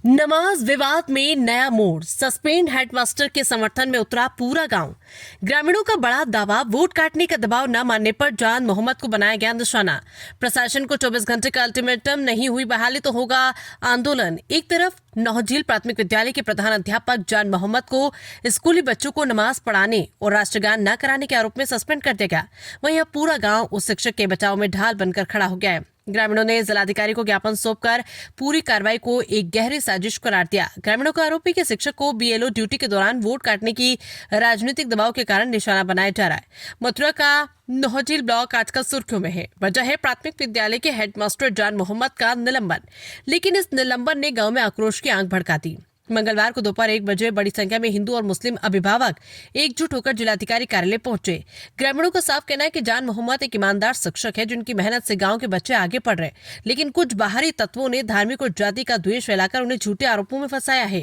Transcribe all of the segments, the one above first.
नमाज विवाद में नया मोड़, सस्पेंड हेडमास्टर के समर्थन में उतरा पूरा गांव। ग्रामीणों का बड़ा दावा, वोट काटने का दबाव न मानने पर जान मोहम्मद को बनाया गया निशाना। प्रशासन को 24 घंटे का अल्टीमेटम, नहीं हुई बहाली तो होगा आंदोलन। एक तरफ नौहझील प्राथमिक विद्यालय के प्रधान अध्यापक जान मोहम्मद को स्कूली बच्चों को नमाज पढ़ाने और राष्ट्रगान न कराने के आरोप में सस्पेंड कर दिया गया, वहीं अब पूरा गांव उस शिक्षक के बचाव में ढाल बनकर खड़ा हो गया है। ग्रामीणों ने जिलाधिकारी को ज्ञापन सौंपकर पूरी कार्रवाई को एक गहरी साजिश करार दिया। ग्रामीणों का आरोप है कि शिक्षक को बीएलओ ड्यूटी के दौरान वोट काटने की राजनीतिक दबाव के कारण निशाना बनाया जा रहा है। मथुरा का नौहझील ब्लॉक आजकल सुर्खियों में है। वजह है प्राथमिक विद्यालय के हेडमास्टर जान मोहम्मद का निलंबन। लेकिन इस निलंबन ने गांव में आक्रोश की आंख भड़का दी। मंगलवार को दोपहर 1 बजे बड़ी संख्या में हिंदू और मुस्लिम अभिभावक एकजुट होकर जिलाधिकारी कार्यालय पहुंचे। ग्रामीणों का साफ कहना है कि जान मोहम्मद एक ईमानदार शिक्षक है, जिनकी मेहनत से गांव के बच्चे आगे बढ़ रहे, लेकिन कुछ बाहरी तत्वों ने धार्मिक और जाति का द्वेष फैलाकर उन्हें झूठे आरोपों में फंसाया है।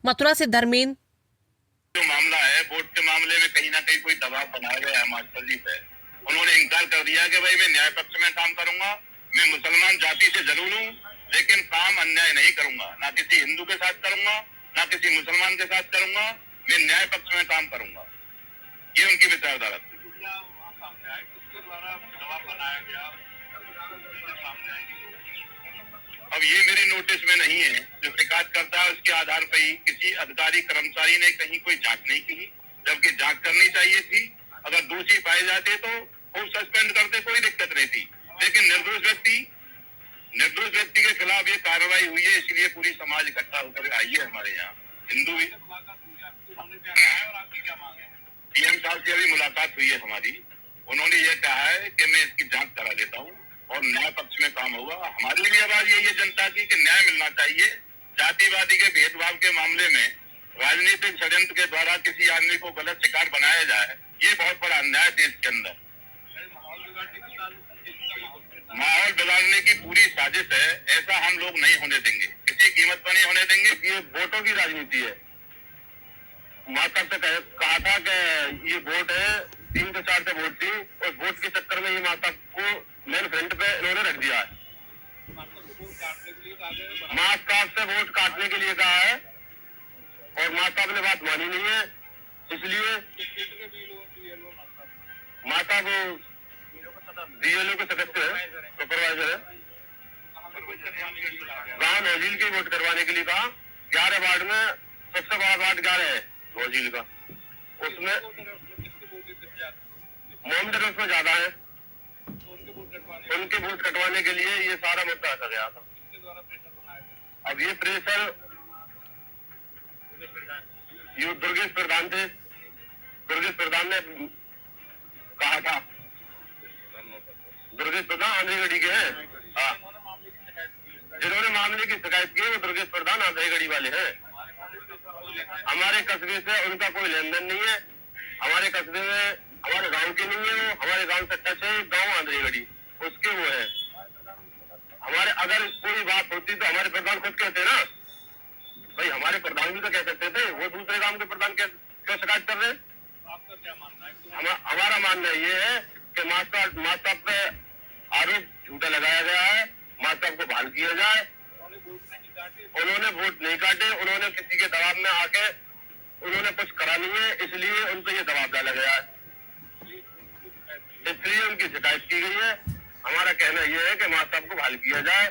मथुरा से धर्मेंद्र। जो मामला है, वोट के मामले में कहीं ना कहीं कोई दबाव बनाया गया है मास्टर जी पे। उन्होंने इनकार कर दिया कि भाई मैं न्याय पक्ष में काम करूंगा, मैं मुसलमान जाति से जरूर हूँ, लेकिन काम अन्याय नहीं करूंगा, ना किसी हिंदू के साथ करूंगा, ना किसी मुसलमान के साथ करूंगा, मैं न्याय पक्ष में काम करूंगा। ये उनकी विचारधारा थी। अब ये मेरी नोटिस में नहीं है। जो शिकायत करता है उसके आधार पर ही किसी अधिकारी कर्मचारी ने कहीं कोई जांच नहीं की, जबकि जांच करनी चाहिए थी। अगर दोषी पाए जाते तो वो सस्पेंड करते, कोई दिक्कत नहीं थी। लेकिन निर्दोष व्यक्ति के खिलाफ ये कार्रवाई हुई है, इसलिए पूरी समाज इकट्ठा होकर आई है हमारे यहाँ। हिंदू भी पीएम साहब से अभी मुलाकात हुई है हमारी। उन्होंने ये कहा है कि मैं इसकी जांच करा देता हूँ और न्याय पक्ष में काम होगा। हमारी भी आवाज यही है जनता की कि न्याय मिलना चाहिए। जातिवादी के भेदभाव के मामले में राजनीतिक षड्यंत्र के द्वारा किसी आदमी को गलत शिकार बनाया जाए, ये बहुत बड़ा अन्याय देश के अंदर। माहौल बिगाड़ने की पूरी साजिश है, ऐसा हम लोग नहीं होने देंगे, किसी कीमत पर नहीं होने देंगे। ये वोटों की राजनीति है। मास्टर से कहा था कि ये वोट है, 3 से 4 से वोट थी, उस वोट के चक्कर में ये मास्टर को मेन फ्रंट पे इन्होंने रख दिया है। मास्टर से वोट काटने के लिए कहा है और मास्टर ने बात मानी नहीं है, इसलिए माता वो बीएलओ के सदस्य है, सुपरवाइजर है। गांव नौहझील की वोट करवाने के लिए कहा। 11 वार्ड में सबसे बड़ा वार्ड 11 है नौहझील का, उसमें मोमडन उसमें ज्यादा है। उनके वोट कटवाने के लिए ये सारा मुद्दा रखा गया था। अब ये प्रेशर ये दुर्गेश प्रधान थे, दुर्गेश प्रधान ने कहा था। दुर्गेश प्रधान आंध्रगढ़ी के हैं। हाँ, जिन्होंने मामले की शिकायत की वो दुर्गेश प्रधान आंध्रगढ़ी वाले हैं। हमारे कस्बे से उनका कोई लेन देन नहीं है। हमारे कस्बे में हमारे गांव के नहीं है, वो हमारे गांव से टच है। गांव आंध्रगढ़ी उसके वो है। हमारे अगर कोई बात होती तो हमारे प्रधान खुद कहते ना, भाई हमारे प्रधान भी तो कह सकते थे, वो दूसरे गांव के प्रधान क्यों शिकायत कर रहे? आपका क्या मानना है? हमारा मानना ये है कि मास्टर पे आरोप झूठा लगाया गया है, मास्टर को बहाल किया जाए। उन्होंने वोट नहीं काटे, उन्होंने किसी के दबाव में आके उन्होंने कुछ करा नहीं है, इसलिए उन पर यह दबाव डाला गया है, इसलिए उनकी शिकायत की गई है। हमारा कहना यह है कि मास्टर को बहाल किया जाए।